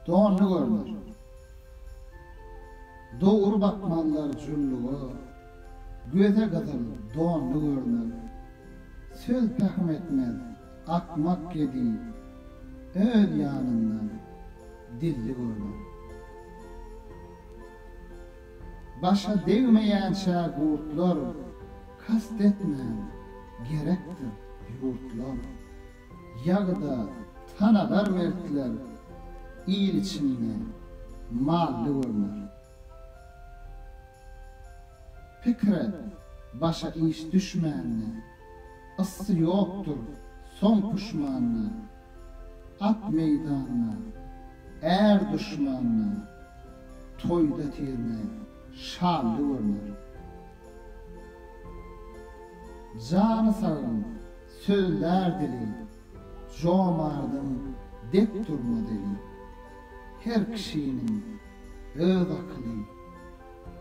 Doğanlı görünür. Doğru bakmanlar cüllüğü, göze kızıl doğanlı görünür. Söz pehim etmez, akmak gedi, öl yanından dilli görünür. Başa değmeyen şagurtlar, kastetmeyen gerektir yurtlar. Yağda tanadar mertler, il içinde mallı görünür. Fikret, başa iş düşmeyenle, ısı yoktur son puşmanla. At meydanına, er düşmanına, toyda tirme, şallı görünür. Canı sağın, sözler dili, jomardım dep durma dili. Her kişinin öz akıllı,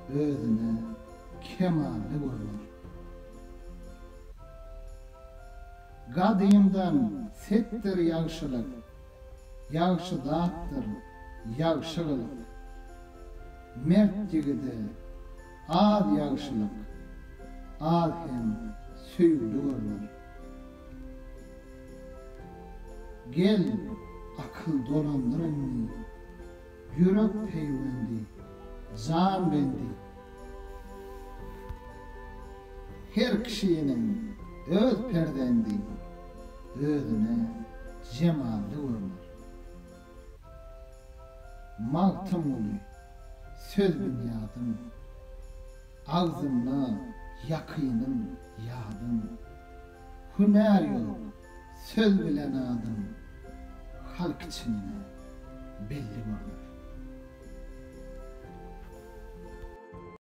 özüne kemalli görünür. Gadimdan settir yağışılık, yağışı dağıttır yağışılık. Mert yigide az yağışılık, az hem süylü görünür. Gel akıl dolandırın, yürek peyvendi, can bendi. Her kişinin öz perdendi, özüne cemalli görünür. Maltım ulu, söz bünyadım, ağzımla yakınım yadım. Hüner yok, söz bilen adım, halk içine belli görünür.